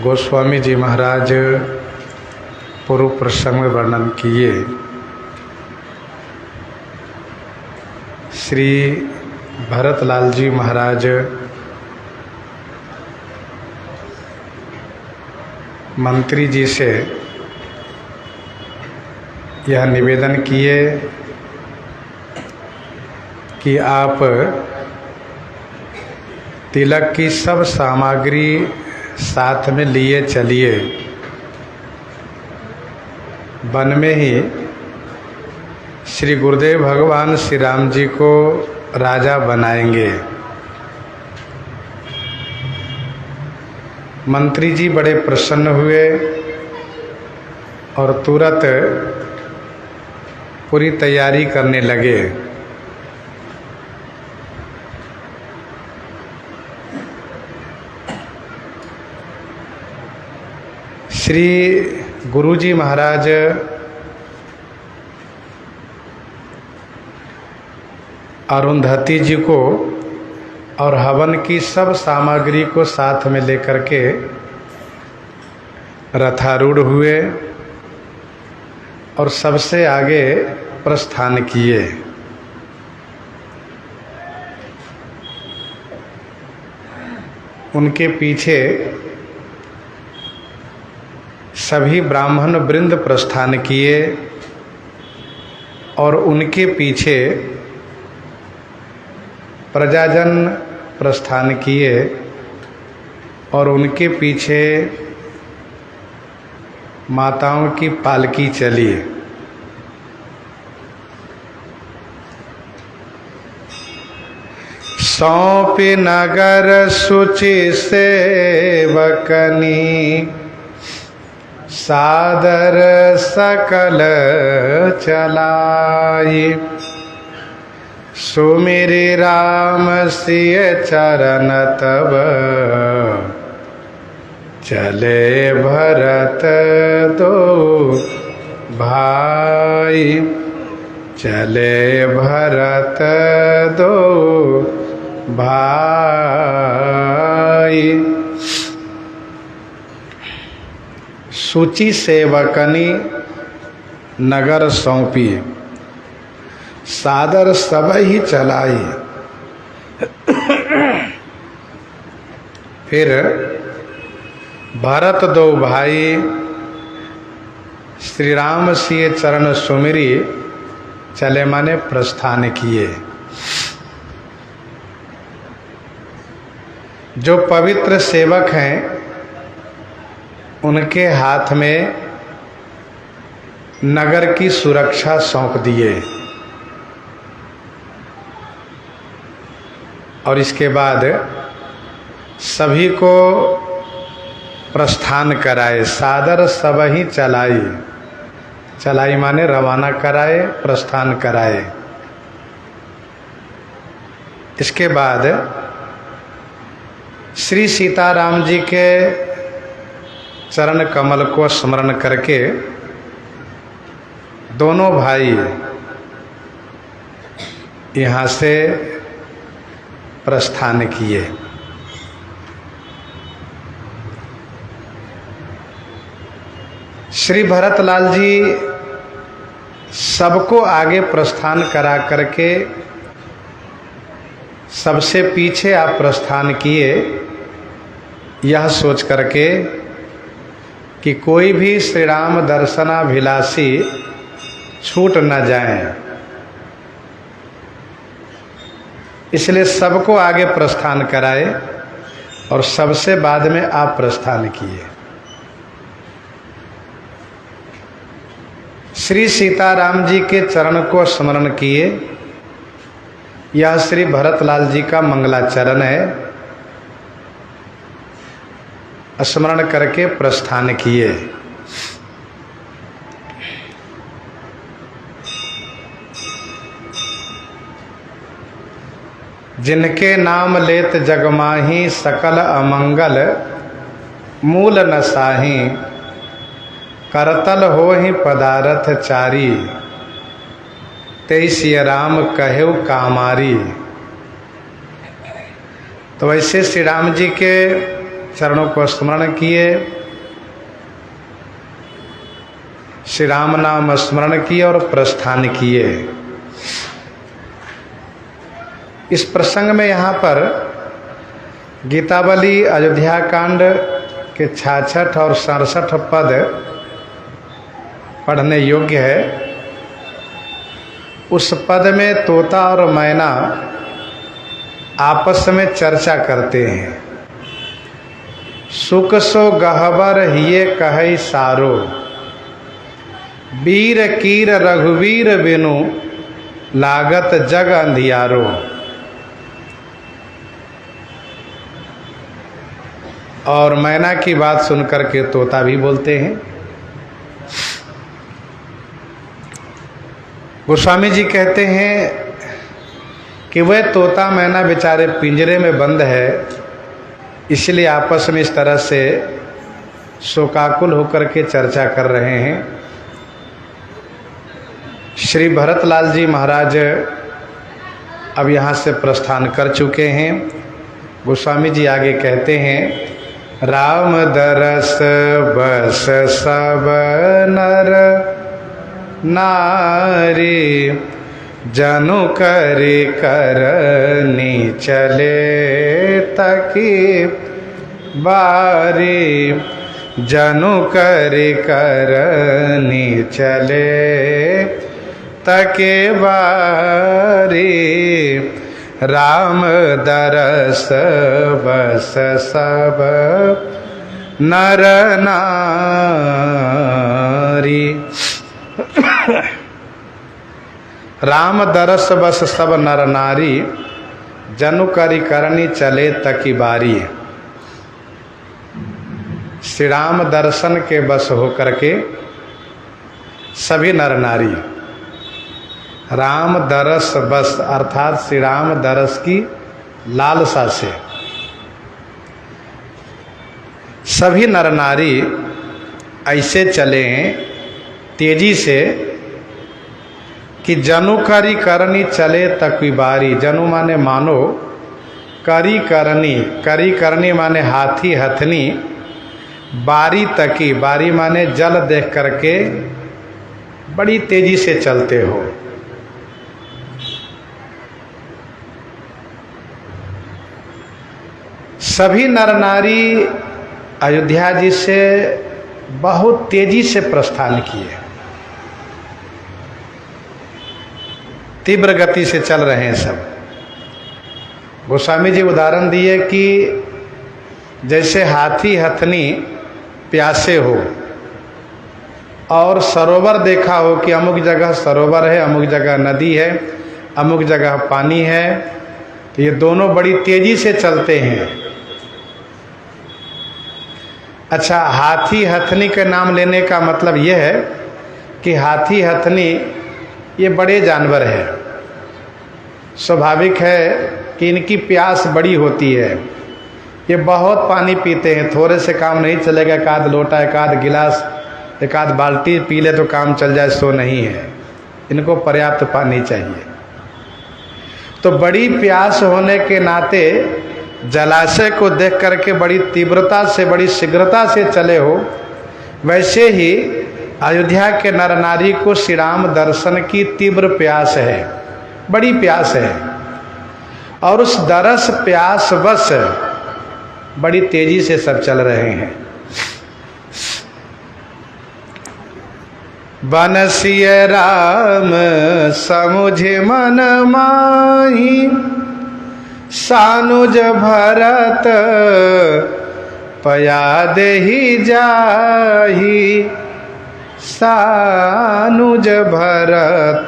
गोस्वामी जी महाराज पूर्व प्रसंग में वर्णन किए। श्री भरतलाल जी महाराज मंत्री जी से यह निवेदन किए कि आप तिलक की सब सामग्री साथ में लिए चलिए। वन में ही श्री गुरुदेव भगवान श्री राम जी को राजा बनाएंगे। मंत्री जी बड़े प्रसन्न हुए और तुरंत पूरी तैयारी करने लगे। श्री गुरुजी महाराज अरुंधति जी को और हवन की सब सामग्री को साथ में लेकर के रथारूढ़ हुए और सबसे आगे प्रस्थान किए। उनके पीछे सभी ब्राह्मण वृंद प्रस्थान किए और उनके पीछे प्रजाजन प्रस्थान किए और उनके पीछे माताओं की पालकी चली। सौंपे नगर शुचि सेवकनी सादर सकल चलाई। सुमिरि राम सिय चरण तब चले भरत दो भाई। चले भरत दो भाई। सूची सेवकनी नगर सौंपी सादर सब ही चलाई। फिर भरत दो भाई श्री राम सिए चरण सुमिरी चले माने प्रस्थान किए। जो पवित्र सेवक हैं उनके हाथ में नगर की सुरक्षा सौंप दिए और इसके बाद सभी को प्रस्थान कराए। सादर सब ही चलाई। चलाई माने रवाना कराए, प्रस्थान कराए। इसके बाद श्री सीताराम जी के चरण कमल को स्मरण करके दोनों भाई यहाँ से प्रस्थान किए। श्री भरतलाल जी सबको आगे प्रस्थान करा करके सबसे पीछे आप प्रस्थान किए, यह सोच करके कि कोई भी श्री राम दर्शनाभिलाषी छूट न जाए, इसलिए सबको आगे प्रस्थान कराए और सबसे बाद में आप प्रस्थान किए। श्री सीताराम जी के चरण को स्मरण किए। यह श्री भरतलाल जी का मंगलाचरण है। स्मरण करके प्रस्थान किए। जिनके नाम लेत जगमाही सकल अमंगल मूल न साही। करतल हो ही पदारथ चारी तेईसिय राम कहेउ कामारी। तो वैसे श्री राम जी के चरणों को स्मरण किए, श्री राम नाम स्मरण किए और प्रस्थान किए। इस प्रसंग में यहाँ पर गीतावली अयोध्या कांड के 66 और 67 पद पढ़ने योग्य है। उस पद में तोता और मैना आपस में चर्चा करते हैं। सुख सो गहबर हिये कहै सारो, वीर कीर रघुवीर बिनु लागत जग अंधियारो। और मैना की बात सुनकर के तोता भी बोलते हैं। गोस्वामी जी कहते हैं कि वह तोता मैना बेचारे पिंजरे में बंद है, इसलिए आपस में इस तरह से शोकाकुल होकर के चर्चा कर रहे हैं। श्री भरतलाल जी महाराज अब यहाँ से प्रस्थान कर चुके हैं। गोस्वामी जी आगे कहते हैं, राम दरस बस सब नर नारी, जनु करि करनी चले तकी बारी, जनु करि करनी चले तके बारी। राम दरस बस सब नर नारी। राम दरस बस सब नर नारी, जनु करि करनी चले तकी बारी। श्री राम दर्शन के बस होकर के सभी नर नारी, राम दरस बस अर्थात श्री राम दरस की लालसा से सभी नर नारी ऐसे चले तेजी से कि जनु करी करनी चले तकी बारी। जनु माने मानो, करी करनी माने हाथी हथनी, बारी तकी, बारी माने जल देख करके बड़ी तेजी से चलते हो। सभी नर नारी अयोध्या जी से बहुत तेजी से प्रस्थान किए, तीव्र गति से चल रहे हैं सब। गोस्वामी जी उदाहरण दिए कि जैसे हाथी हथनी प्यासे हो और सरोवर देखा हो कि अमुक जगह सरोवर है, अमुक जगह नदी है, अमुक जगह पानी है, तो ये दोनों बड़ी तेजी से चलते हैं। अच्छा, हाथी हथनी के नाम लेने का मतलब यह है कि हाथी हथनी ये बड़े जानवर है, स्वाभाविक है कि इनकी प्यास बड़ी होती है। ये बहुत पानी पीते हैं, थोड़े से काम नहीं चलेगा, एक आध लोटा, एक आध गिलास, एक आध बाल्टी पी ले तो काम चल जाए, सो नहीं है। इनको पर्याप्त पानी चाहिए। तो बड़ी प्यास होने के नाते जलाशय को देख करके बड़ी तीव्रता से, बड़ी शीघ्रता से चले हो। वैसे ही अयोध्या के नर नारी को श्री राम दर्शन की तीव्र प्यास है, बड़ी प्यास है, और उस दरस प्यास बस बड़ी तेजी से सब चल रहे हैं। बनसिय राम समुझ मन माही, सानुज भरत पया देहि जाही। सानुज भरत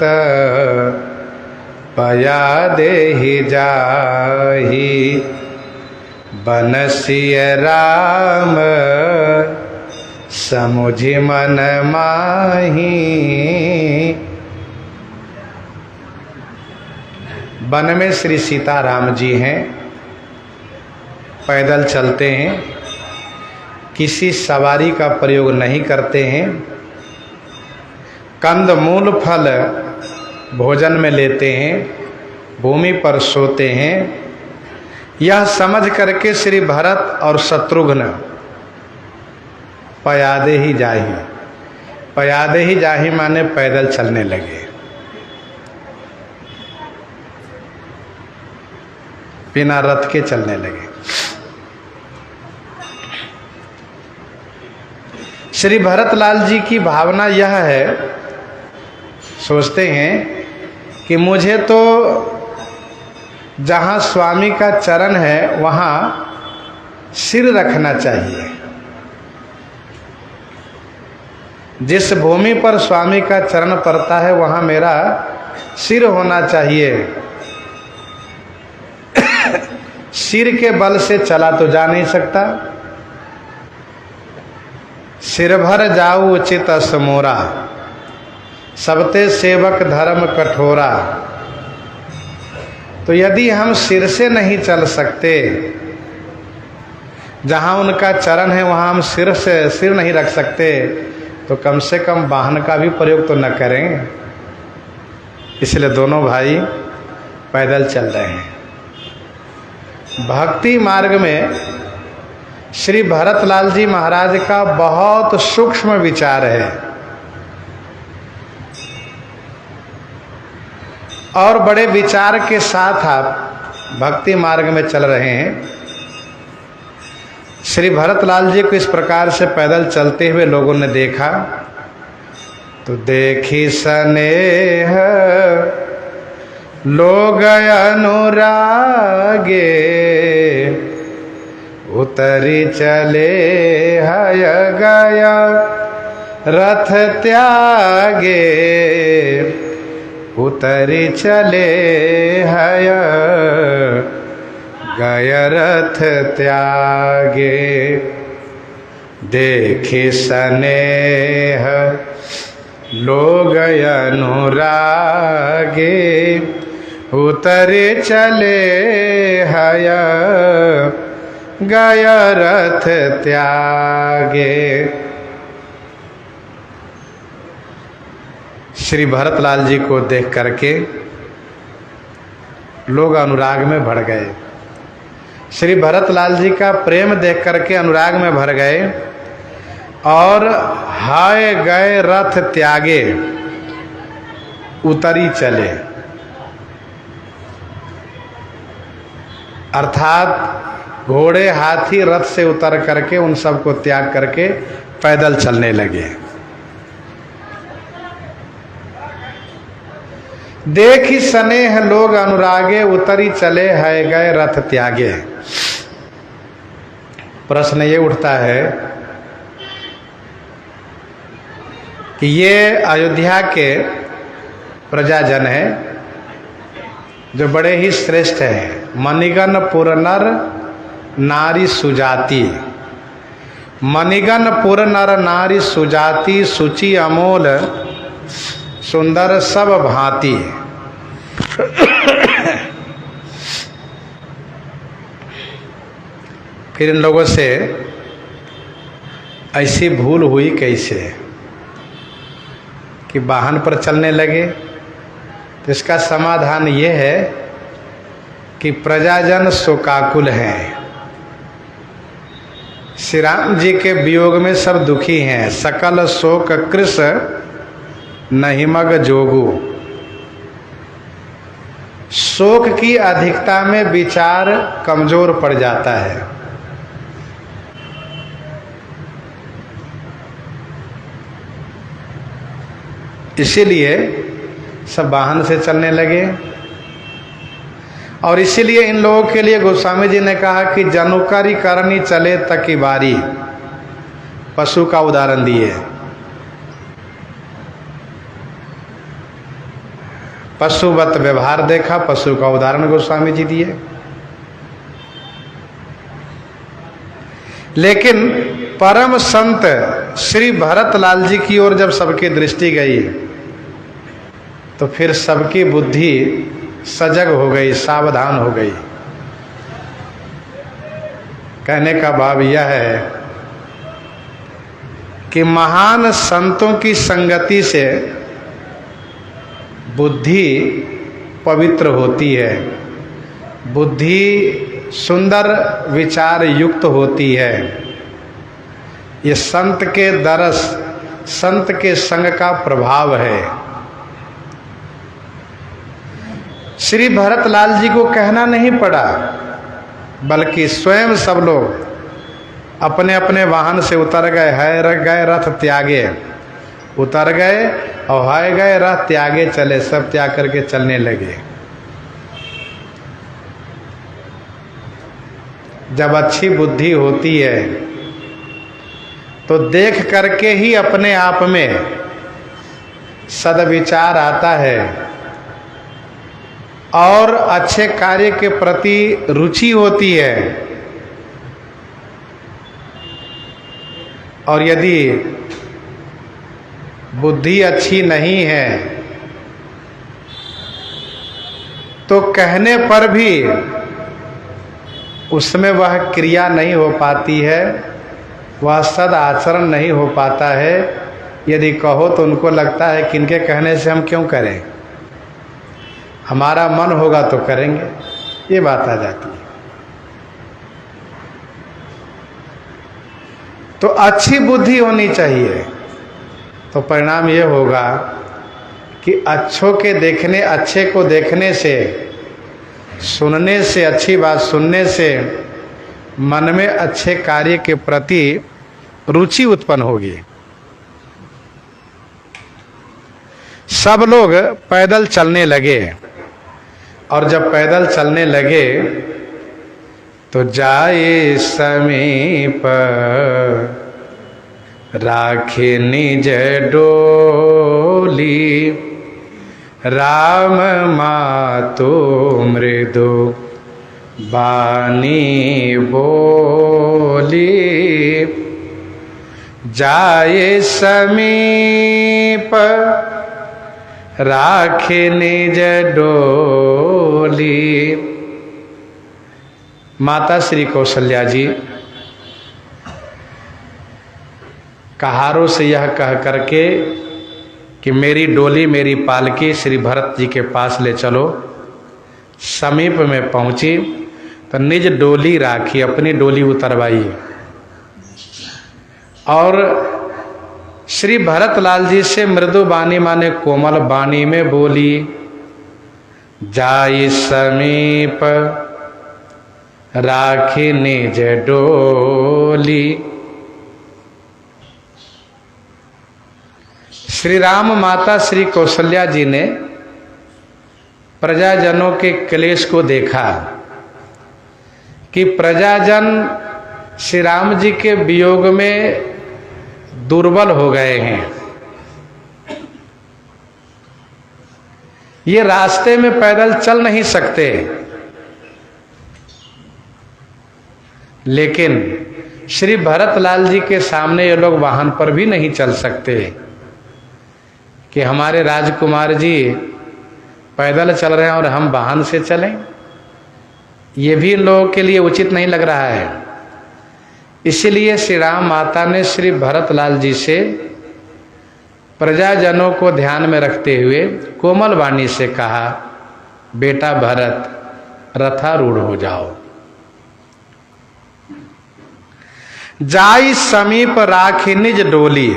पया देहि जाही, बनसिय राम समुझि मन माही। वन में श्री सीताराम जी हैं, पैदल चलते हैं, किसी सवारी का प्रयोग नहीं करते हैं, कंद मूल फल भोजन में लेते हैं, भूमि पर सोते हैं, यह समझ करके श्री भरत और शत्रुघ्न पयादे ही जाही, पयादे ही जाही माने पैदल चलने लगे। बिना रथ के चलने लगे। श्री भरतलाल जी की भावना यह है, सोचते हैं कि मुझे तो जहाँ स्वामी का चरण है वहाँ सिर रखना चाहिए। जिस भूमि पर स्वामी का चरण पड़ता है वहाँ मेरा सिर होना चाहिए। सिर के बल से चला तो जा नहीं सकता। सिर भर जाऊ उचित असमोरा, सबते सेवक धर्म कठोरा। तो यदि हम सिर से नहीं चल सकते, जहाँ उनका चरण है वहाँ हम सिर नहीं रख सकते, तो कम से कम वाहन का भी प्रयोग तो न करें। इसलिए दोनों भाई पैदल चल रहे हैं। भक्ति मार्ग में श्री भरतलाल जी महाराज का बहुत सूक्ष्म विचार है और बड़े विचार के साथ आप भक्ति मार्ग में चल रहे हैं। श्री भरतलाल जी को इस प्रकार से पैदल चलते हुए लोगों ने देखा तो देखी स्नेह लोग अनुरागे, उतरी चले हय गया रथ त्यागे, उतरी चले हय गय रथ त्यागे। देखी स्नेह लोग अनुरागे, उतरे चले हय गय रथ त्यागे। श्री भरतलाल जी को देख करके लोग अनुराग में भर गए। श्री भरतलाल जी का प्रेम देख करके अनुराग में भर गए और हाय गए रथ त्यागे, उतरी चले। अर्थात घोड़े हाथी रथ से उतर करके उन सबको त्याग करके पैदल चलने लगे। देखी स्नेह लोग अनुरागे, उतरी चले है गए रथ त्यागे। प्रश्न ये उठता है कि ये अयोध्या के प्रजाजन है जो बड़े ही श्रेष्ठ हैं। मणिगण पुर नर नारी सुजाति, मणिगण पुर नर नारी सुजाति, सुचि अमोल सुंदर सब भांति। फिर इन लोगों से ऐसी भूल हुई कैसे कि वाहन पर चलने लगे? तो इसका समाधान ये है कि प्रजाजन शोकाकुल हैं। श्री राम जी के वियोग में सब दुखी हैं। सकल शोक कृष नहिमग जोगु। शोक की अधिकता में विचार कमजोर पड़ जाता है। इसीलिए सब वाहन से चलने लगे और इसीलिए इन लोगों के लिए गोस्वामी जी ने कहा कि जनुकरी करनी चले तकी बारी। पशु का उदाहरण दिए। पशुवत व्यवहार देखा, पशु का उदाहरण गोस्वामी जी दिए। लेकिन परम संत श्री भरतलाल जी की ओर जब सबकी दृष्टि गई तो फिर सबकी बुद्धि सजग हो गई, सावधान हो गई। कहने का भाव यह है कि महान संतों की संगति से बुद्धि पवित्र होती है, बुद्धि सुंदर विचार युक्त होती है। ये संत के दरस, संत के संग का प्रभाव है। श्री भरतलाल जी को कहना नहीं पड़ा, बल्कि स्वयं सब लोग अपने अपने वाहन से उतर गए, है गए रथ त्यागे, उतर गए और है गए रथ त्यागे चले, सब त्याग करके चलने लगे। जब अच्छी बुद्धि होती है तो देख करके ही अपने आप में सद्विचार आता है और अच्छे कार्य के प्रति रुचि होती है। और यदि बुद्धि अच्छी नहीं है तो कहने पर भी उसमें वह क्रिया नहीं हो पाती है, वह सद आचरण नहीं हो पाता है। यदि कहो तो उनको लगता है कि इनके कहने से हम क्यों करें, हमारा मन होगा तो करेंगे, ये बात आ जाती है। तो अच्छी बुद्धि होनी चाहिए, तो परिणाम ये होगा कि अच्छों के देखने, अच्छे को देखने से, सुनने से, अच्छी बात सुनने से मन में अच्छे कार्य के प्रति रुचि उत्पन्न होगी। सब लोग पैदल चलने लगे और जब पैदल चलने लगे तो जाए समीप राखे निज डोली, राम मातो मृदु बानी बोली, जाए समीप राखे निज डोली। माता श्री कौशल्या जी कहारों से यह कह करके कि मेरी डोली, मेरी पालकी श्री भरत जी के पास ले चलो, समीप में पहुंची तो निज डोली राखी, अपनी डोली उतरवाई और श्री भरतलाल जी से मृदु बानी माने कोमल बानी में बोली, जाई समीप राखी निज डोली। श्री राम माता श्री कौशल्या जी ने प्रजाजनों के क्लेश को देखा कि प्रजाजन श्री राम जी के वियोग में दुर्बल हो गए हैं। ये रास्ते में पैदल चल नहीं सकते, लेकिन श्री भरतलाल जी के सामने ये लोग वाहन पर भी नहीं चल सकते कि हमारे राजकुमार जी पैदल चल रहे हैं और हम वाहन से चलें। ये भी इन लोगों के लिए उचित नहीं लग रहा है। इसलिए श्री राम माता ने श्री भरतलाल जी से प्रजाजनों को ध्यान में रखते हुए कोमल वाणी से कहा, बेटा भरत रथारूढ़ हो जाओ। जाई समीप राखी निज डोली।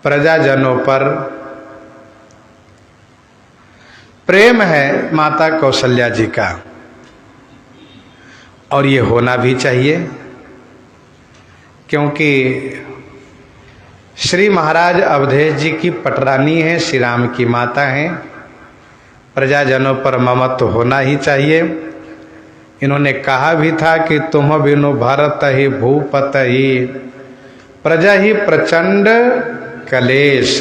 प्रजाजनों पर प्रेम है माता कौशल्या जी का, और ये होना भी चाहिए, क्योंकि श्री महाराज अवधेश जी की पटरानी है, श्री राम की माता हैं। प्रजाजनों पर ममत्व होना ही चाहिए। इन्होंने कहा भी था कि तुम बिनु भरत ही भूपत ही प्रजा ही प्रचंड कलेश।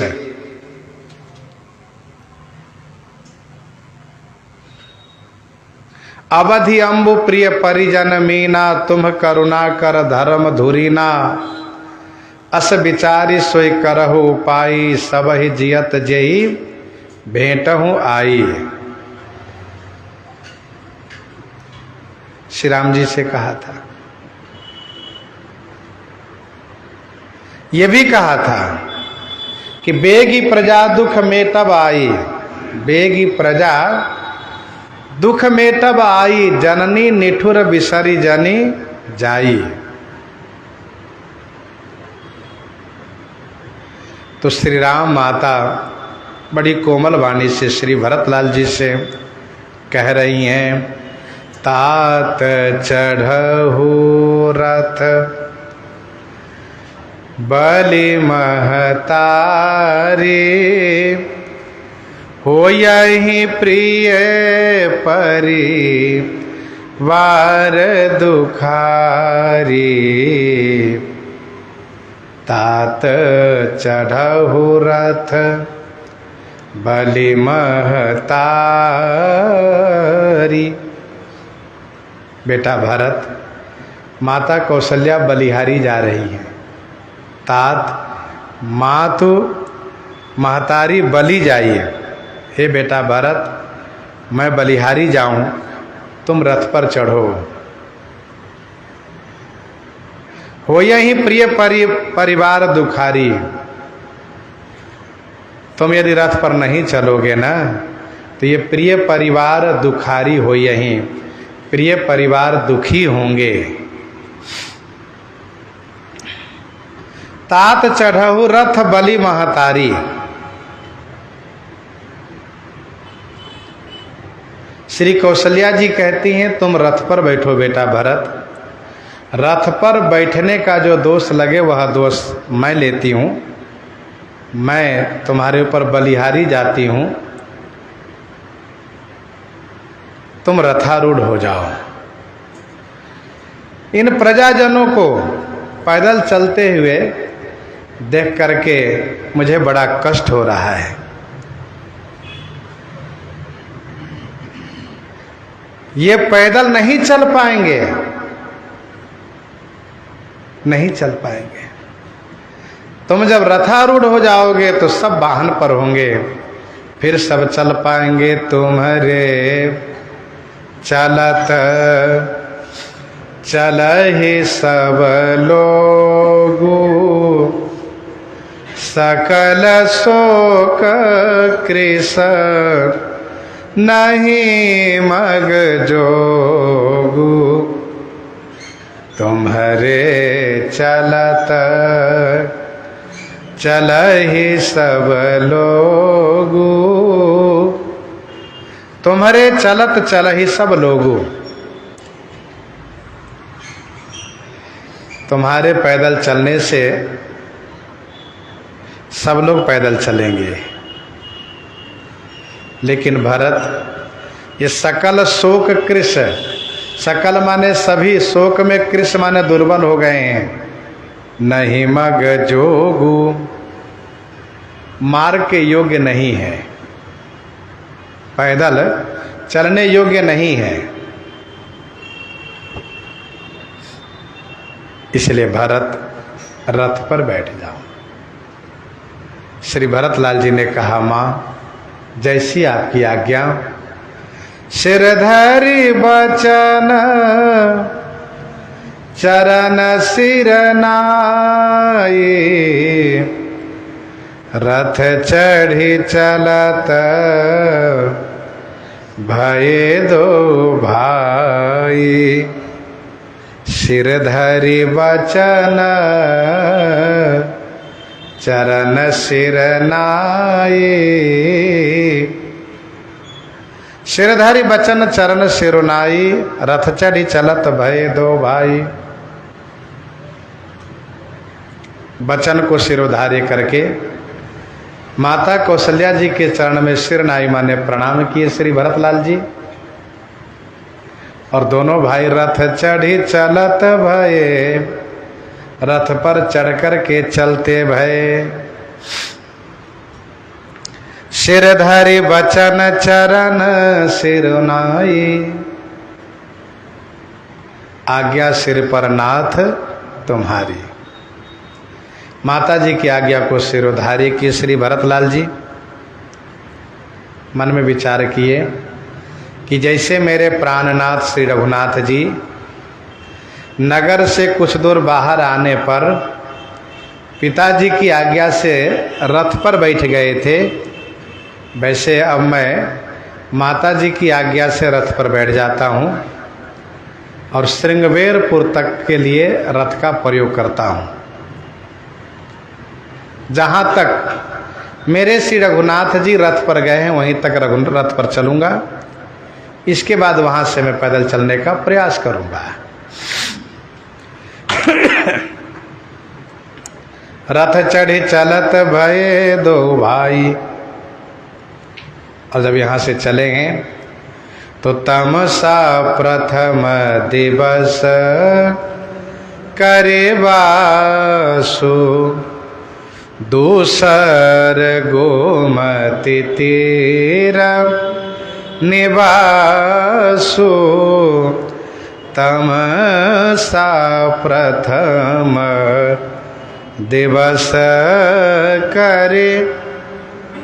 अवधि अम्बु प्रिय परिजन मीना, तुम करुणा कर धर्म धुरीना। अस विचारी सोई करहु उपाई, सब ही जियत जेई भेंटहु आई। श्री राम जी से कहा था, ये भी कहा था कि बेगी प्रजा दुख में तब आई, बेगी प्रजा दुख मेटब आई, जननी निठुर बिसरी जनी जाई। तो श्री राम माता बड़ी कोमल वाणी से श्री भरतलाल जी से कह रही हैं, तात चढ़हु रथ बलि महतारी, हो यही प्रिय परि वार दुखारी। तात चढ़हु रथ बलि महतारी। बेटा भरत, माता कौशल्या बलिहारी जा रही हैं। तात माँ तो महतारी बलि जाइए। हे बेटा भरत, मैं बलिहारी जाऊं, तुम रथ पर चढ़ो। हो यही प्रिय परिवार दुखारी। तुम यदि रथ पर नहीं चलोगे ना तो ये प्रिय परिवार दुखारी हो, यही प्रिय परिवार दुखी होंगे। तात चढ़हु रथ बलि महतारी। श्री कौशल्या जी कहती हैं, तुम रथ पर बैठो बेटा भरत। रथ पर बैठने का जो दोष लगे वह दोष मैं लेती हूँ। मैं तुम्हारे ऊपर बलिहारी जाती हूँ, तुम रथारूढ़ हो जाओ। इन प्रजाजनों को पैदल चलते हुए देख करके मुझे बड़ा कष्ट हो रहा है। ये पैदल नहीं चल पाएंगे, नहीं चल पाएंगे। तुम जब रथारूढ़ हो जाओगे तो सब वाहन पर होंगे, फिर सब चल पाएंगे। तुम्हारे चलत चल ही सब लोगो, सकल शोक कृष नहीं मग जोगु। तुम्हारे चलत चल ही सब लोगो, तुम्हारे चलत चल ही सब लोगो। तुम्हारे पैदल चलने से सब लोग पैदल चलेंगे। लेकिन भरत, ये सकल शोक कृष, सकल माने सभी, शोक में कृष माने दुर्बल हो गए हैं। नहीं मग जोगु, मार्ग के योग्य नहीं है, पैदल चलने योग्य नहीं है। इसलिए भरत रथ पर बैठ जाओ। श्री भरतलाल जी ने कहा, माँ जैसी आपकी आज्ञा। सिरधरि बचन चरण सिर नाई, रथ चढ़ी चलत भये दो भाई। सिरधरि बचन चरण सिर नाई, सिरधरि बचन चरण सिरुनाई, रथ चढ़ी चलत भय दो भाई। बचन को सिरोधार्य करके माता कौशल्या जी के चरण में सिरनाई माने प्रणाम किए श्री भरतलाल जी। और दोनों भाई रथ चढ़ी चलत भये, रथ पर चढ़ कर के चलते भये। सिरधरि बचन चरण सिरुनाई, आज्ञा सिर पर नाथ तुम्हारी। माता जी की आज्ञा को सिरोधार्य किए श्री भरतलाल जी। मन में विचार किए कि जैसे मेरे प्राणनाथ श्री रघुनाथ जी नगर से कुछ दूर बाहर आने पर पिताजी की आज्ञा से रथ पर बैठ गए थे, वैसे अब मैं माता जी की आज्ञा से रथ पर बैठ जाता हूँ और श्रृंगवेरपुर तक के लिए रथ का प्रयोग करता हूँ। जहाँ तक मेरे श्री रघुनाथ जी रथ पर गए हैं वहीं तक रथ पर चलूँगा। इसके बाद वहाँ से मैं पैदल चलने का प्रयास करूँगा। रथ चढ़ी चलत भये दो भाई। और जब यहाँ से चलेंगे तो तमसा प्रथम दिवस करे वासु, दूसर गोमती तीर निवासु। तमसा प्रथम दिवस करे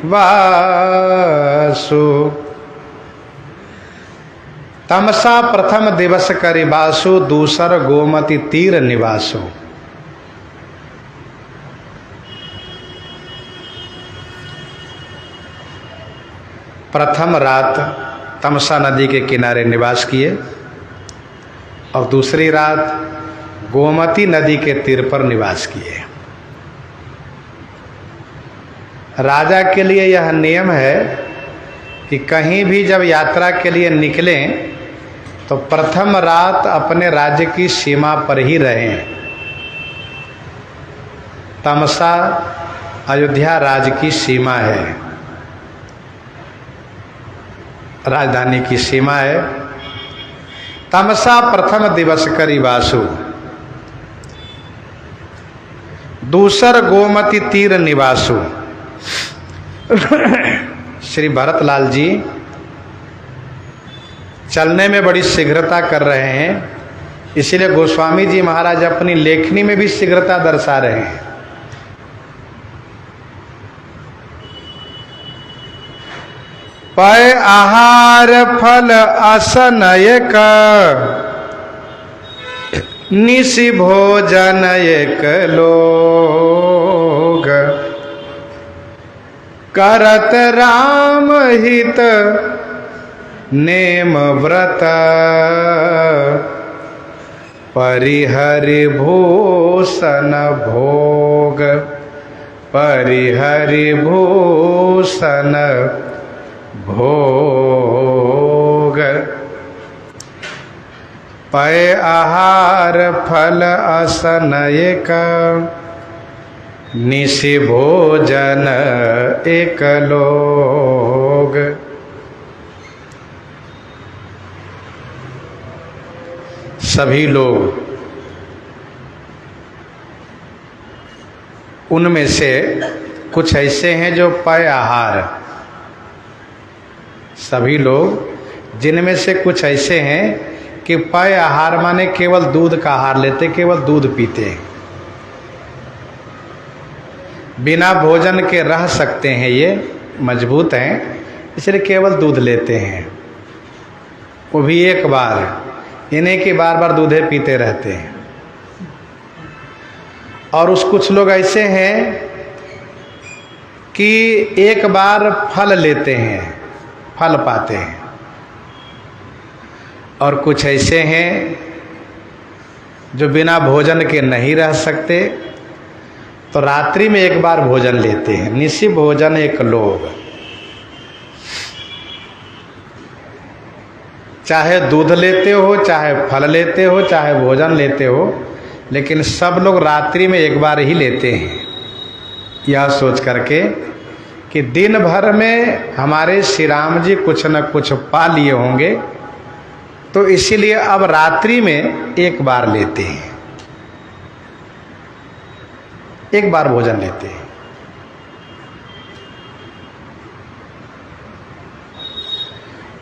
वासु। तमसा प्रथम दिवस करे वासु, दूसर गोमती तीर निवासु। प्रथम रात तमसा नदी के किनारे निवास किए और दूसरी रात गोमती नदी के तीर पर निवास किए। राजा के लिए यह नियम है कि कहीं भी जब यात्रा के लिए निकलें तो प्रथम रात अपने राज्य की सीमा पर ही रहें। तमसा अयोध्या राज्य की सीमा है, राजधानी की सीमा है। तमसा प्रथम दिवस करी वासु, दूसर गोमती तीर निवासु। श्री भरतलाल जी चलने में बड़ी शीघ्रता कर रहे हैं, इसीलिए गोस्वामी जी महाराज अपनी लेखनी में भी शीघ्रता दर्शा रहे हैं। पय आहार फल असनयक, निशि भोजन एक लोग। करत राम हित नेम व्रत, परिहरि भूषण भोग। परिहरि भूषण भोग। पय आहार फल असनयक, निशि भोजन एक लोग। सभी लोग उनमें से कुछ ऐसे हैं जो पय आहार, सभी लोग जिनमें से कुछ ऐसे हैं कि पय आहार माने केवल दूध का आहार लेते, केवल दूध पीते हैं, बिना भोजन के रह सकते हैं, ये मजबूत हैं, इसलिए केवल दूध लेते हैं, वो भी एक बार, इन्हें कि बार बार दूधे पीते रहते हैं। और उस कुछ लोग ऐसे हैं कि एक बार फल लेते हैं, फल पाते हैं। और कुछ ऐसे हैं जो बिना भोजन के नहीं रह सकते, तो रात्रि में एक बार भोजन लेते हैं। निशि भोजन एक लोग, चाहे दूध लेते हो, चाहे फल लेते हो, चाहे भोजन लेते हो, लेकिन सब लोग रात्रि में एक बार ही लेते हैं, यह सोच करके कि दिन भर में हमारे श्री राम जी कुछ न कुछ पा लिए होंगे, तो इसीलिए अब रात्रि में एक बार लेते हैं, एक बार भोजन लेते हैं।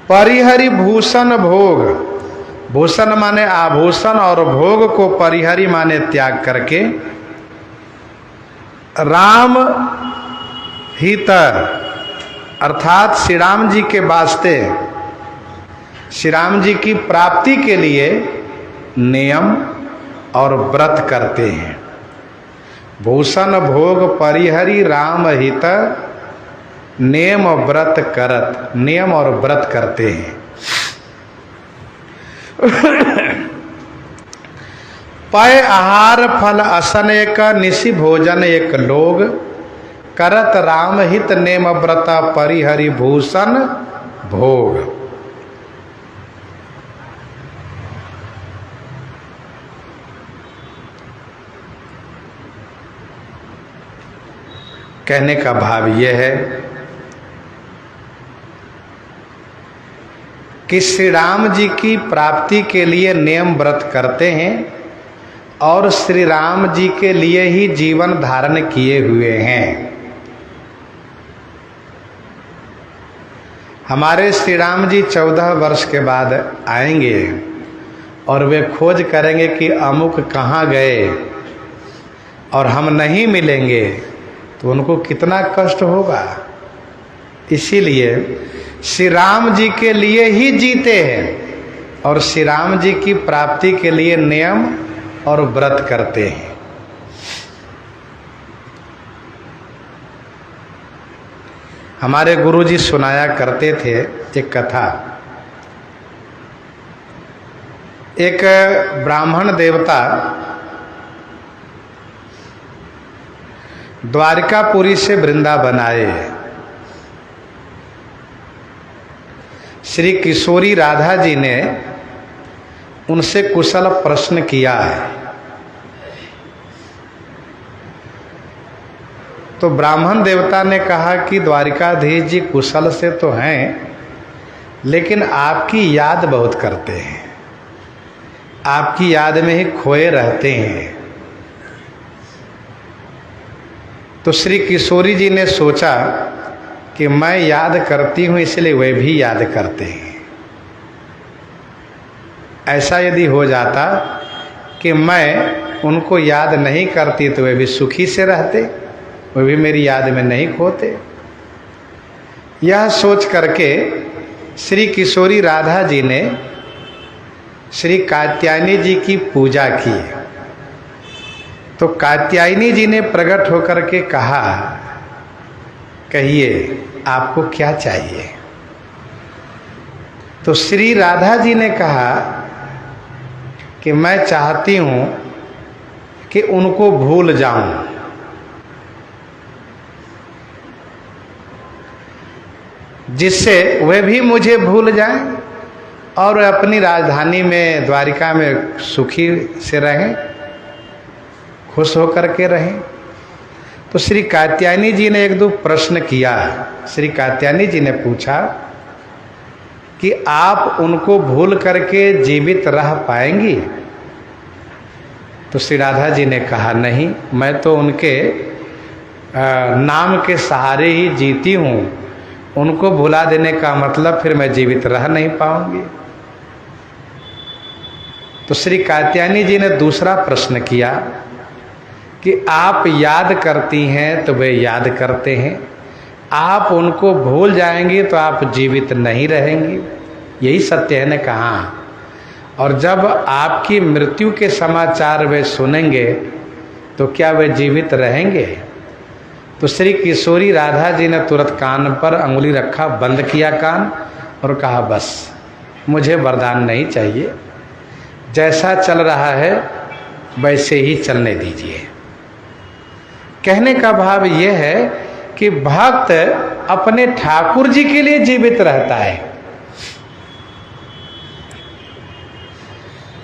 परिहरि भूषण भोग, भूषण माने आभूषण और भोग को परिहरि माने त्याग करके राम हित अर्थात श्री राम जी के वास्ते, श्री राम जी की प्राप्ति के लिए नियम और व्रत करते हैं। भूषण भोग परिहरि राम हित नियम और व्रत करत, नियम और व्रत करते हैं। पय आहार फल असन एक, निशि भोजन एक लोग, करत राम हित नेम व्रत, परिहरि भूषण भोग। कहने का भाव यह है कि श्री राम जी की प्राप्ति के लिए नियम व्रत करते हैं और श्री राम जी के लिए ही जीवन धारण किए हुए हैं। हमारे श्री राम जी 14 वर्ष के बाद आएंगे और वे खोज करेंगे कि अमुक कहाँ गए और हम नहीं मिलेंगे, तो उनको कितना कष्ट होगा। इसीलिए श्री राम जी के लिए ही जीते हैं और श्री राम जी की प्राप्ति के लिए नियम और व्रत करते हैं। हमारे गुरुजी सुनाया करते थे एक कथा। एक ब्राह्मण देवता द्वारिकापुरी से वृंदावन आए। श्री किशोरी राधा जी ने उनसे कुशल प्रश्न किया है। तो ब्राह्मण देवता ने कहा कि द्वारिकाधीश जी कुशल से तो हैं, लेकिन आपकी याद बहुत करते हैं, आपकी याद में ही खोए रहते हैं। तो श्री किशोरी जी ने सोचा कि मैं याद करती हूँ इसलिए वे भी याद करते हैं। ऐसा यदि हो जाता कि मैं उनको याद नहीं करती तो वे भी सुखी से रहते, वे भी मेरी याद में नहीं खोते। यह सोच करके श्री किशोरी राधा जी ने श्री कात्यायनी जी की पूजा की। तो कात्यायनी जी ने प्रकट होकर के कहा, कहिए आपको क्या चाहिए। तो श्री राधा जी ने कहा कि मैं चाहती हूँ कि उनको भूल जाऊं, जिससे वे भी मुझे भूल जाएं और अपनी राजधानी में द्वारिका में सुखी से रहें, खुश होकर के रहें। तो श्री कात्यायनी जी ने एक दो प्रश्न किया। श्री कात्यायनी जी ने पूछा कि आप उनको भूल करके जीवित रह पाएंगी। तो श्री राधा जी ने कहा, नहीं, मैं तो उनके नाम के सहारे ही जीती हूँ, उनको भुला देने का मतलब फिर मैं जीवित रह नहीं पाऊंगी। तो श्री कात्यायनी जी ने दूसरा प्रश्न किया कि आप याद करती हैं तो वे याद करते हैं, आप उनको भूल जाएंगी तो आप जीवित नहीं रहेंगी, यही सत्य है ने कहा। और जब आपकी मृत्यु के समाचार वे सुनेंगे तो क्या वे जीवित रहेंगे। तो श्री किशोरी राधा जी ने तुरंत कान पर अंगुली रखा, बंद किया कान और कहा, बस मुझे वरदान नहीं चाहिए, जैसा चल रहा है वैसे ही चलने दीजिए। कहने का भाव यह है कि भक्त अपने ठाकुर जी के लिए जीवित रहता है।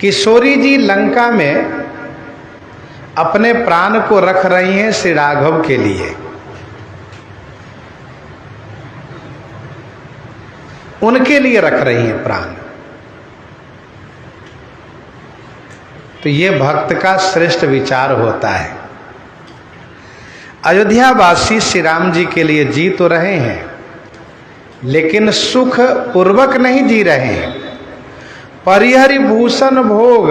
किशोरी जी लंका में अपने प्राण को रख रही हैं श्री राघव के लिए। उनके लिए रख रही हैं प्राण। तो ये भक्त का श्रेष्ठ विचार होता है। अयोध्या वासी श्री राम जी के लिए जी तो रहे हैं, लेकिन सुख पूर्वक नहीं जी रहे हैं। परिहरि भूषण भोग,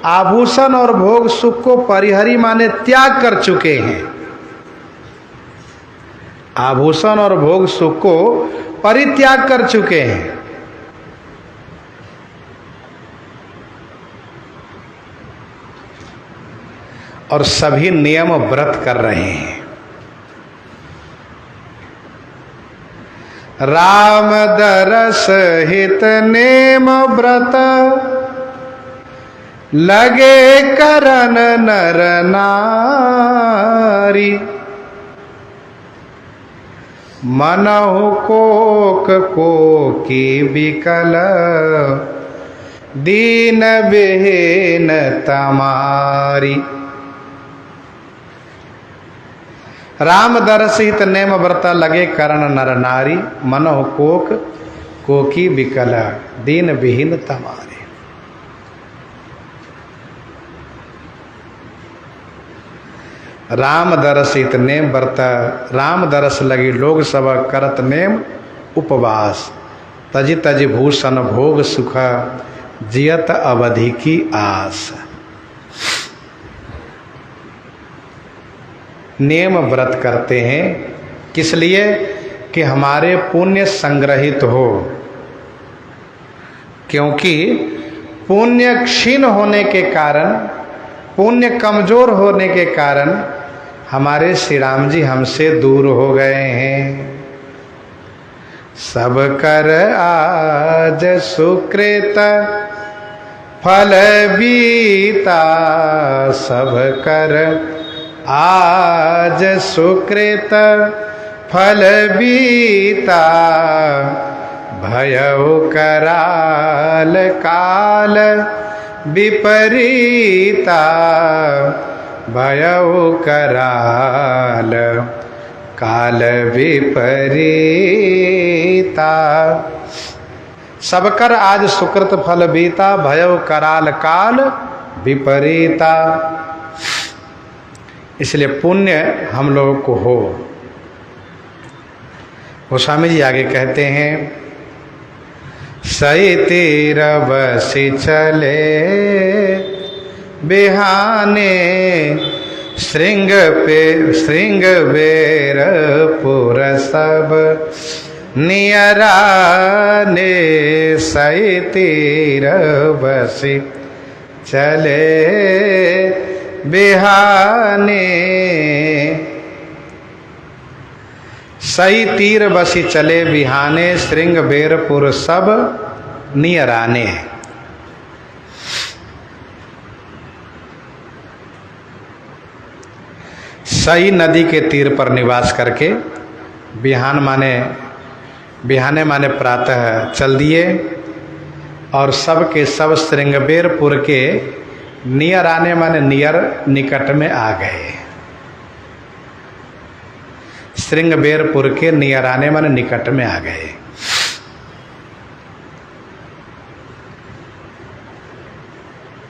आभूषण और भोग सुख को परिहरि माने त्याग कर चुके हैं। आभूषण और भोग सुख को परित्याग कर चुके हैं। और सभी नियम व्रत कर रहे हैं। राम दरस हित नेम व्रत, लगे करन नर नारी। मनहु कोक कोकी बिकल, दीन विहीन तमारी। राम दर्शित नेम व्रत, लगे करण नर नारी। मनोह कोक कोकी बिकल, दीन विहीन तमारी। राम दर्शित नेम व्रत, राम दरस लगी लोग सब करत नेम उपवास। तजि तजि भूषण भोग सुख, जियत अवधि की आस। नेम व्रत करते हैं किस लिए? कि हमारे पुण्य संग्रहित हो, क्योंकि पुण्य क्षीण होने के कारण, पुण्य कमजोर होने के कारण हमारे श्री राम जी हमसे दूर हो गए हैं। सब कर आज सुकृत फल बीता, सब कर आज सुकृत फल बीता। भयउ कराल काल विपरीता, भयउ कराल काल विपरीता। सबकर आज सुकृत फल बीता, भयउ कराल काल विपरीता। इसलिए पुण्य हम लोगों को हो। गोस्वामी जी आगे कहते हैं, सई तीर बसी चले बिहाने, श्रृंग बेर पुर सब नियराने। सई तीर बसी चले बिहाने, सई तीर बसी चले बिहाने, श्रृंग बेरपुर सब नियराने। सई नदी के तीर पर निवास करके, बिहाने माने प्रातः चल दिए, और सब के सब श्रृंगबेरपुर के नियर आने माने नियर निकट में आ गए। श्रृंगबेरपुर के नियर आने माने निकट में आ गए।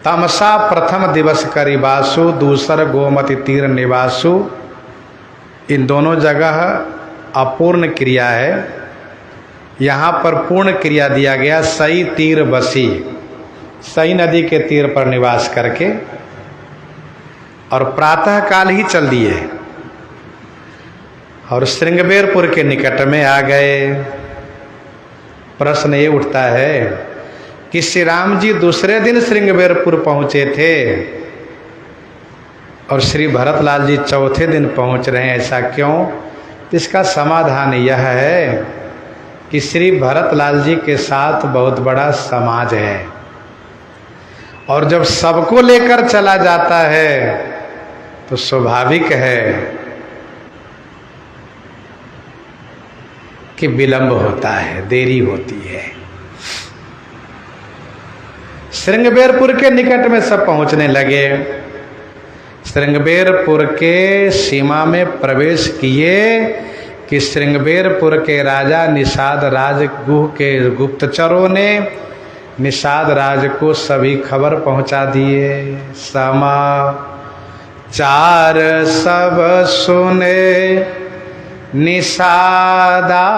तमसा प्रथम दिवस करिबासु, दूसर गोमती तीर निवासु। इन दोनों जगह अपूर्ण क्रिया है, यहाँ पर पूर्ण क्रिया दिया गया। सई तीर बसी, सई नदी के तीर पर निवास करके, और प्रातः काल ही चल दिए और श्रृंगबेरपुर के निकट में आ गए। प्रश्न ये उठता है कि श्री राम जी दूसरे दिन श्रृंगबेरपुर पहुंचे थे और श्री भरतलाल जी चौथे दिन पहुंच रहे हैं, ऐसा क्यों? इसका समाधान यह है कि श्री भरतलाल जी के साथ बहुत बड़ा समाज है, और जब सबको लेकर चला जाता है तो स्वाभाविक है कि विलंब होता है, देरी होती है। श्रृंगबेरपुर के निकट में सब पहुंचने लगे। श्रृंगबेरपुर के सीमा में प्रवेश किए कि श्रृंगबेरपुर के राजा निषाद राज गुह के गुप्तचरों ने निषाद राज को सभी खबर पहुंचा दिए। समाचार सब सुने निषादा,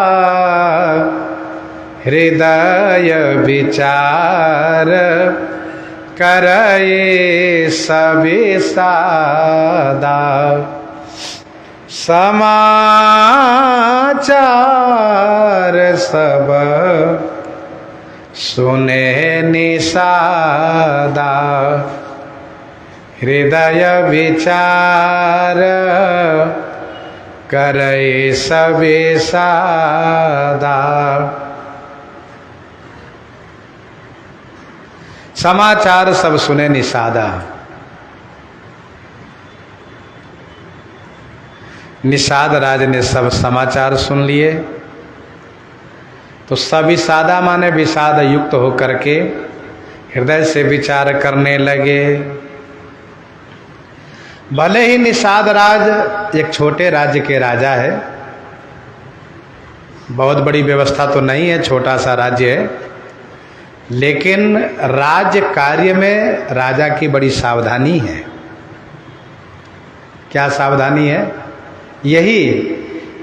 हृदय विचार करे सभी सादा। समाचार सब सुने निषादा, हृदय विचार करे सबे सादा। समाचार सब सुने निषादा। निषाद राज ने सब समाचार सुन लिए तो सभी सादा माने विषाद युक्त होकर के हृदय से विचार करने लगे। भले ही निषाद राज एक छोटे राज्य के राजा है, बहुत बड़ी व्यवस्था तो नहीं है, छोटा सा राज्य है, लेकिन राज्य कार्य में राजा की बड़ी सावधानी है। क्या सावधानी है? यही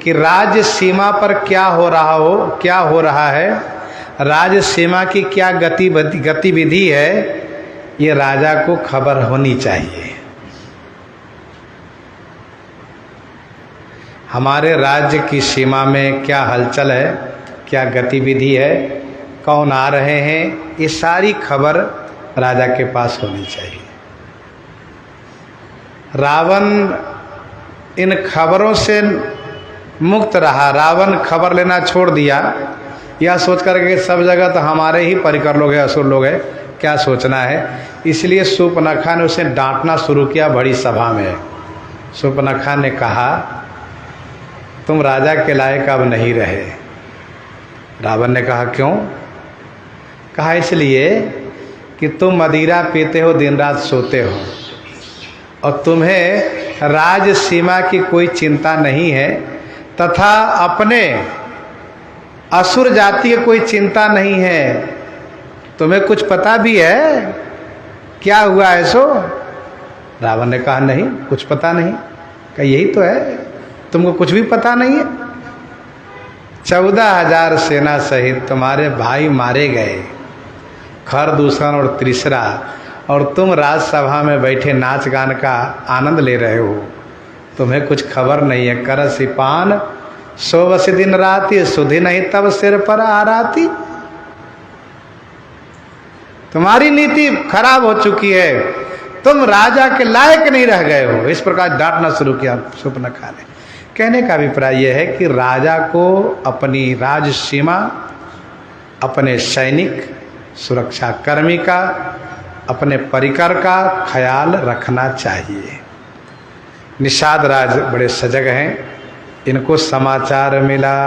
कि राज्य सीमा पर क्या हो रहा है, राज्य सीमा की क्या गतिविधि है, ये राजा को खबर होनी चाहिए। हमारे राज्य की सीमा में क्या हलचल है, क्या गतिविधि है, कौन आ रहे हैं, ये सारी खबर राजा के पास होनी चाहिए। रावण इन खबरों से मुक्त रहा। रावण खबर लेना छोड़ दिया, यह सोच कर के सब जगह तो हमारे ही परिकर लोग हैं, असुर लोग हैं, क्या सोचना है। इसलिए शूर्पणखा ने उसे डांटना शुरू किया बड़ी सभा में। शूर्पणखा ने कहा, तुम राजा के लायक अब नहीं रहे। रावण ने कहा, क्यों? कहा, इसलिए कि तुम मदिरा पीते हो, दिन रात सोते हो, और तुम्हें राज सीमा की कोई चिंता नहीं है, तथा अपने असुर जाति की कोई चिंता नहीं है। तुम्हें कुछ पता भी है क्या हुआ है सो? रावण ने कहा, नहीं, कुछ पता नहीं। कहा, यही तो है, तुमको कुछ भी पता नहीं है। 14,000 सेना सहित तुम्हारे भाई मारे गए, खरदूषण और त्रिशरा, और तुम राजसभा में बैठे नाच गान का आनंद ले रहे हो। तुम्हें कुछ खबर नहीं है। करसी पान सो बस दिन राती, सुधी नहीं तब सिर पर आराती। तुम्हारी नीति खराब हो चुकी है, तुम राजा के लायक नहीं रह गए हो। इस प्रकार डांटना शुरू किया शूर्पणखा ने। कहने का अभिप्राय यह है कि राजा को अपनी राज सीमा, अपने सैनिक, सुरक्षा कर्मी का, अपने परिकर का ख्याल रखना चाहिए। निषाद राज बड़े सजग हैं, इनको समाचार मिला।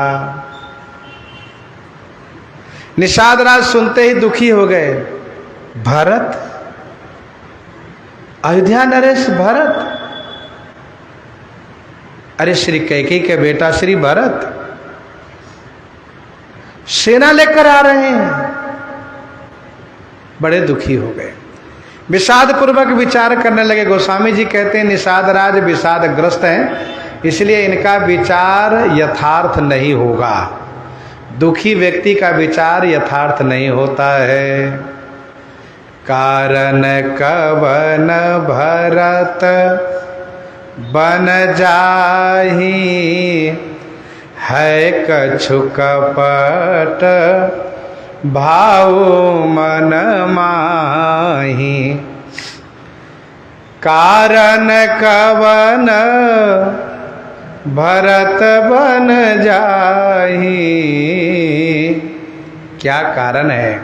निषाद राज सुनते ही दुखी हो गए। भरत, अयोध्या नरेश भरत, अरे श्री कैकेयी के बेटा श्री भरत सेना लेकर आ रहे हैं। बड़े दुखी हो गए, विषाद पूर्वक विचार करने लगे। गोस्वामी जी कहते हैं निषाद राज विषादग्रस्त हैं, इसलिए इनका विचार यथार्थ नहीं होगा। दुखी व्यक्ति का विचार यथार्थ नहीं होता है। कारण कवन भरत बन जाहि, है कछु कपट भाव मन माहि। कारण कवन भरत बन जाहि, क्या कारण है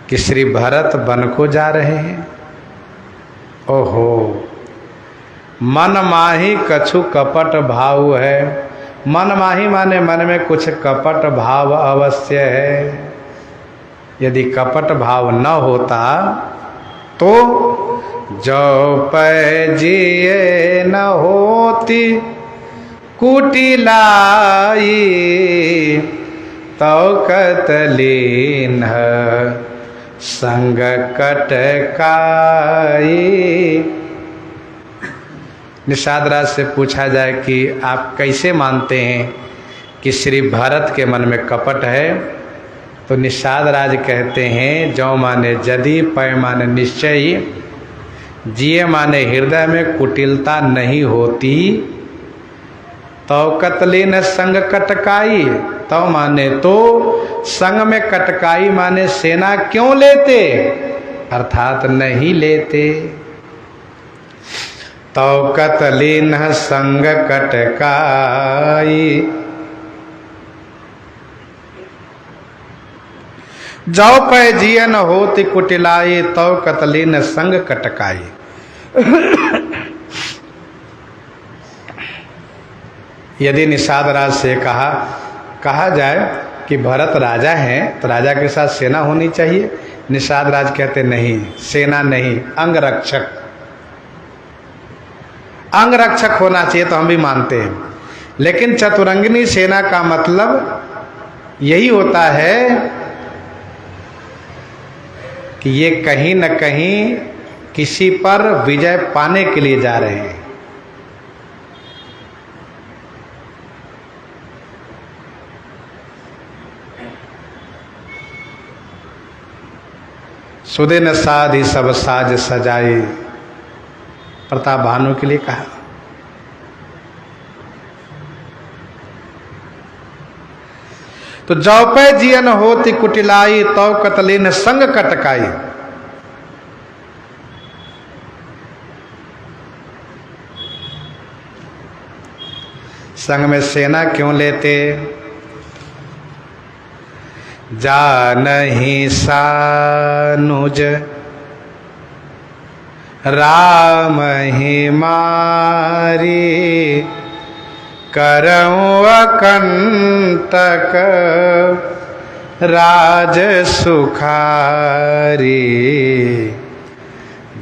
कि श्री भरत वन को जा रहे हैं? ओहो, मन माही कछु कपट भाव है। मन माही माने मन में कुछ कपट भाव अवश्य है। यदि कपट भाव न होता तो जो पै जिए न होती कुटिलाई, तो कतलीन संग कटकाई। निषाद राज से पूछा जाए कि आप कैसे मानते हैं कि श्री भरत के मन में कपट है, तो निषाद राज कहते हैं जो माने यदि, पै माने निश्चय, जिए माने हृदय में कुटिलता नहीं होती, तो कतलीन संग कटकाई, तो माने तो संग में कटकाई माने सेना क्यों लेते, अर्थात नहीं लेते। तौ कतलीन संग कटकाई। जौ पै जियन होति कुटिलाई, तौ कतलीन संग कटकाई। यदि निषाद राज से कहा जाए कि भरत राजा हैं तो राजा के साथ सेना होनी चाहिए, निषाद राज कहते नहीं, सेना नहीं, अंगरक्षक, अंगरक्षक होना चाहिए तो हम भी मानते हैं। लेकिन चतुरंगिनी सेना का मतलब यही होता है कि ये कहीं न कहीं किसी पर विजय पाने के लिए जा रहे हैं। सुदिन साधि सब साज सजाई, प्रताप भानु के लिए कहा। तो जौपै जियन होति कुटिलाई, तौ कतलीन संग कटकाई। संग में सेना क्यों लेते? जानहि सानुज राम ही मारी, करऊं अकंटक राज सुखारी।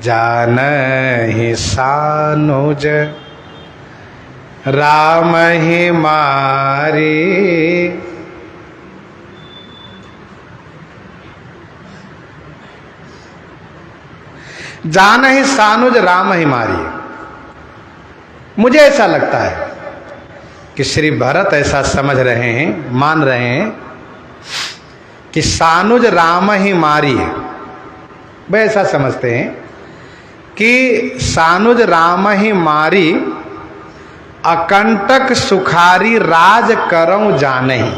जानहि सानुज राम ही मारी। जानहि सानुज राम ही मारी। मुझे ऐसा लगता है कि श्री भरत ऐसा समझ रहे हैं, मान रहे हैं कि सानुज राम ही मारी है। वे ऐसा समझते हैं कि सानुज राम ही मारी, अकंटक सुखारी राज करऊं जानहि।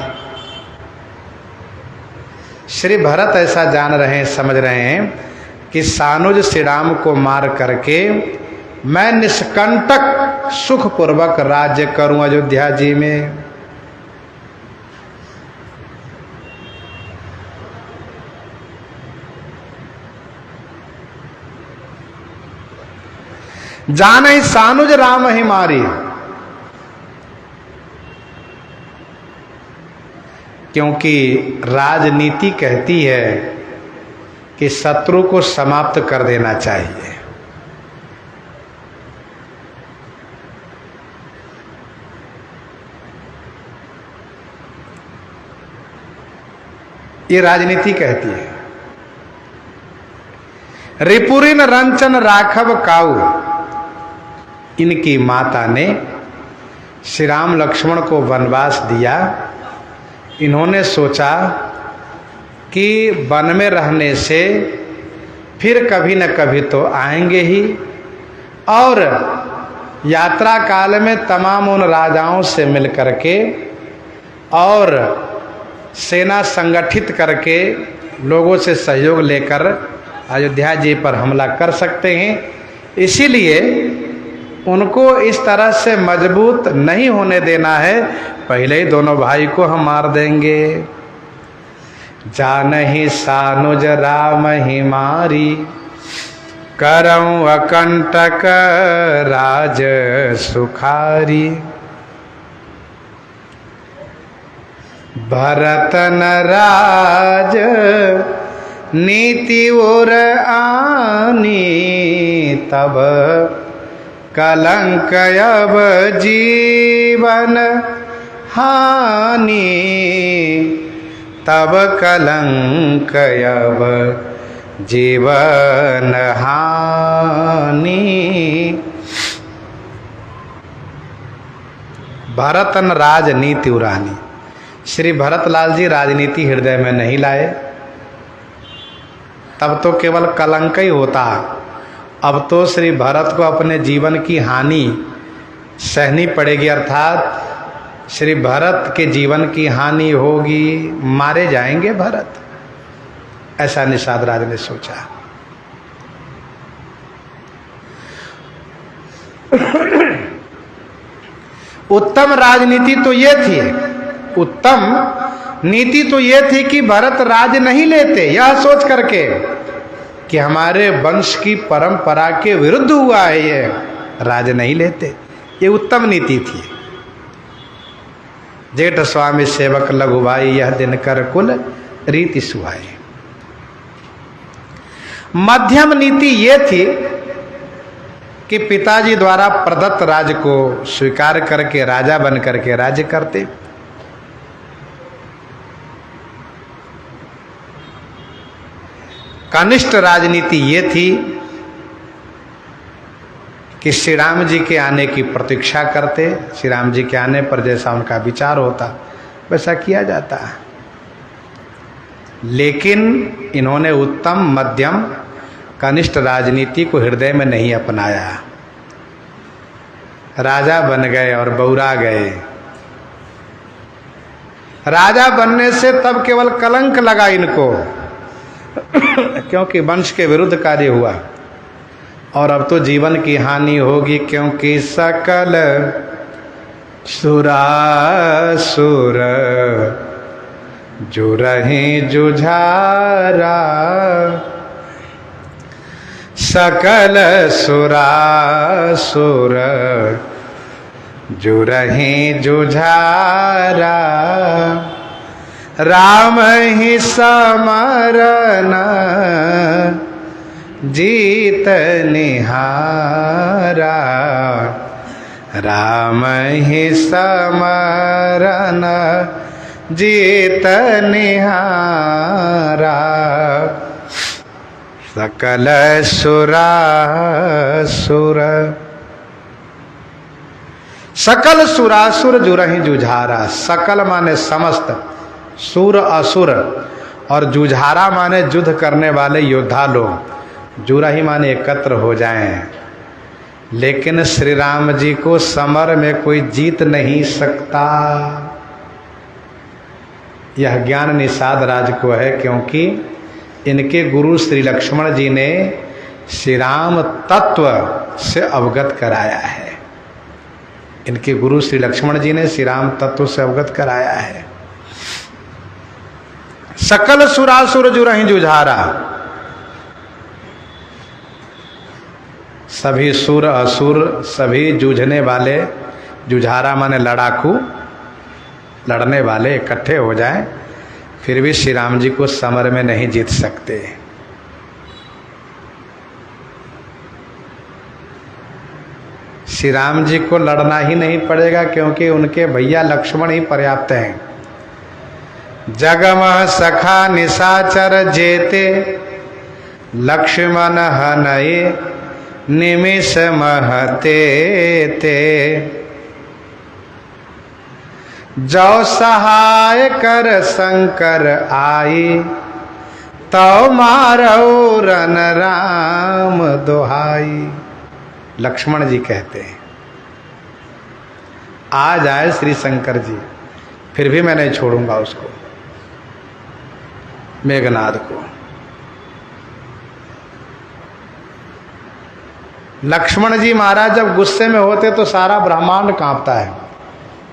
श्री भरत ऐसा जान रहे हैं, समझ रहे हैं कि सानुज श्री राम को मार करके मैं निष्कंटक सुखपूर्वक राज्य करूं अयोध्या जी में। जानहि सानुज राम ही मारी, क्योंकि राजनीति कहती है कि शत्रु को समाप्त कर देना चाहिए। ये राजनीति कहती है। रिपुरिन रंचन राघव काऊ, इनकी माता ने श्री राम लक्ष्मण को वनवास दिया। इन्होंने सोचा कि वन में रहने से फिर कभी न कभी तो आएंगे ही, और यात्रा काल में तमाम उन राजाओं से मिल करके और सेना संगठित करके लोगों से सहयोग लेकर अयोध्या जी पर हमला कर सकते हैं। इसीलिए उनको इस तरह से मजबूत नहीं होने देना है, पहले ही दोनों भाई को हम मार देंगे। जानहि सानुज राम ही मारी, करऊं अकंटक राज सुखारी। भरतन राज नीति ओर आनी, तब कलंक अब जीवन हानि। तब कलंक अब जीवन हानि। भरतन राजनीति उरानी, श्री भरतलाल जी राजनीति हृदय में नहीं लाए, तब तो केवल कलंक ही होता। अब तो श्री भरत को अपने जीवन की हानि सहनी पड़ेगी, अर्थात श्री भरत के जीवन की हानि होगी, मारे जाएंगे भरत। ऐसा निषाद राज ने सोचा। उत्तम राजनीति तो ये थी, उत्तम नीति तो ये थी कि भरत राज नहीं लेते, यह सोच करके कि हमारे वंश की परंपरा के विरुद्ध हुआ है, ये राज नहीं लेते। ये उत्तम नीति थी। जेठ स्वामी सेवक लघु भाई, यह दिन कर कुल रीति सुहाई। मध्यम नीति ये थी कि पिताजी द्वारा प्रदत्त राज को स्वीकार करके राजा बन करके राज्य करते। कनिष्ठ राजनीति ये थी कि श्री राम जी के आने की प्रतीक्षा करते, श्री राम जी के आने पर जैसा उनका विचार होता वैसा किया जाता। लेकिन इन्होंने उत्तम मध्यम कनिष्ठ राजनीति को हृदय में नहीं अपनाया। राजा बन गए और बौरा गए। राजा बनने से तब केवल कलंक लगा इनको क्योंकि वंश के विरुद्ध कार्य हुआ, और अब तो जीवन की हानि होगी, क्योंकि सकल सुरासुर जो रहे जुझारा, सकल सुरासुर जो रहे जुझारा, राम ही समरन जीत निहारा, राम ही समरन जीत निहारा, सकल सुरासुर, सकल सुरासुर जुरहि जुझारा। सकल माने समस्त, सुर असुर, और जुझारा माने युद्ध करने वाले योद्धा लोग। जुरहि माने एकत्र हो जाएं। लेकिन श्री राम जी को समर में कोई जीत नहीं सकता। यह ज्ञान निषाद राज को है, क्योंकि इनके गुरु श्री लक्ष्मण जी ने श्री राम तत्व से अवगत कराया है। इनके गुरु श्री लक्ष्मण जी ने श्री राम तत्व से अवगत कराया है। सकल सुरासुर जुरहि जुझारा, सभी सुर असुर सभी जूझने वाले, जुझारा माने लड़ाकू, लड़ने वाले इकट्ठे हो जाएं, फिर भी श्री राम जी को समर में नहीं जीत सकते। श्री राम जी को लड़ना ही नहीं पड़ेगा, क्योंकि उनके भैया लक्ष्मण ही पर्याप्त हैं। जगमह सखा निशाचर जेते, लक्ष्मण हनये निमिष महते ते, जो सहाय कर शंकर आई, तो मारो रन राम दोहाई। लक्ष्मण जी कहते हैं आ जाए श्री शंकर जी, फिर भी मैं नहीं छोड़ूंगा उसको, मेघनाद को। लक्ष्मण जी महाराज जब गुस्से में होते तो सारा ब्रह्मांड कांपता है।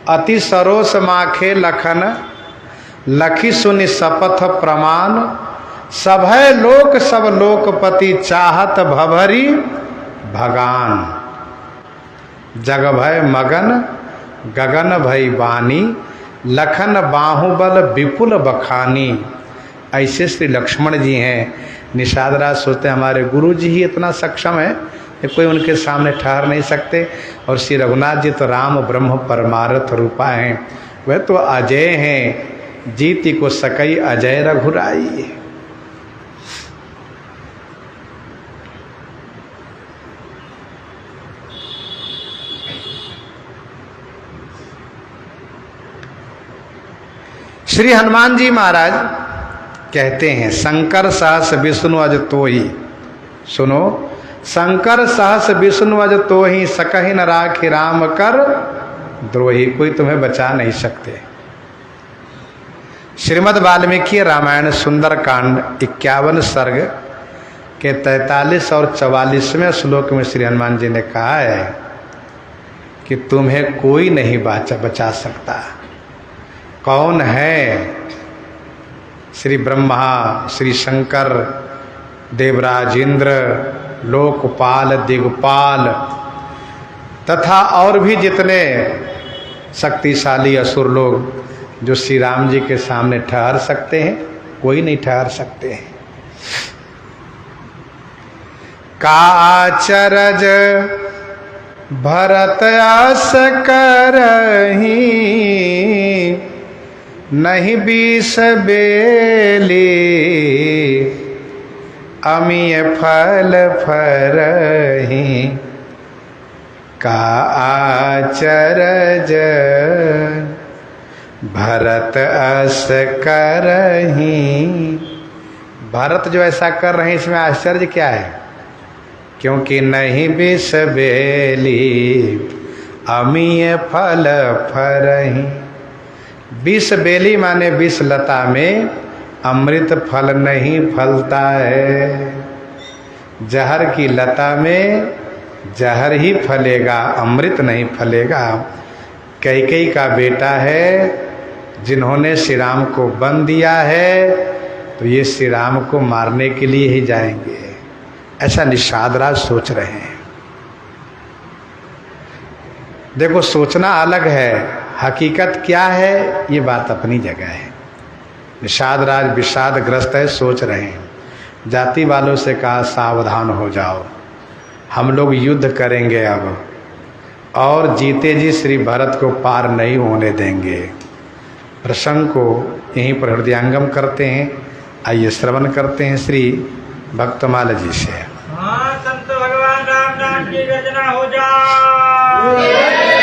अति सरोस माखे लखन, लखी सुनि शपथ प्रमाण, सभय लोक सब लोकपति, चाहत भभरी भगान। जग भय मगन गगन भई बानी, लखन बाहुबल विपुल बखानी। ऐसे श्री लक्ष्मण जी हैं। निषाद राज सोचते हमारे गुरु जी ही इतना सक्षम है कि कोई उनके सामने ठहर नहीं सकते। और श्री रघुनाथ जी तो राम ब्रह्म परमार्थ रूपा हैं, वह तो अजय हैं। जीति को सकई अजय रघुराई। श्री हनुमान जी महाराज कहते हैं शंकर सहस विष्णु अज तो ही, सुनो, शंकर सहस विष्णु अज तो ही, सकहि न राखि राम कर द्रोही। कोई तुम्हें बचा नहीं सकते। श्रीमद् वाल्मीकि रामायण सुंदरकांड 51 सर्ग के 43 और 44वें श्लोक में श्री हनुमान जी ने कहा है कि तुम्हें कोई नहीं बचा सकता। कौन है? श्री ब्रह्मा, श्री शंकर, देवराज इंद्र, लोकपाल, दिग्पाल तथा और भी जितने शक्तिशाली असुर लोग जो श्री राम जी के सामने ठहर सकते हैं, कोई नहीं ठहर सकते हैं। काचरज भरत आस करही, नहीं बीस बेली, अमीय फल फरही। का आचरज भरत अस करही। भरत जो ऐसा कर रहे हैं, इसमें आश्चर्य क्या है? क्योंकि नहीं विष बेली, अमीय फल फरही। विष बेली माने विष लता में अमृत फल नहीं फलता है। जहर की लता में जहर ही फलेगा, अमृत नहीं फलेगा। कैकेयी का बेटा है, जिन्होंने श्री राम को बंद दिया है, तो ये श्री राम को मारने के लिए ही जाएंगे, ऐसा निषाद राज सोच रहे हैं। देखो, सोचना अलग है, हकीकत क्या है ये बात अपनी जगह है। निषाद राज विषादग्रस्त है, सोच रहे हैं। जाति वालों से कहा सावधान हो जाओ, हम लोग युद्ध करेंगे अब, और जीते जी श्री भरत को पार नहीं होने देंगे। प्रसंग को यहीं पर हृदयांगम करते हैं। आइए श्रवण करते हैं श्री भक्तमाल जी से। हाँ, संत भगवान राम नाम की रचना हो जाए।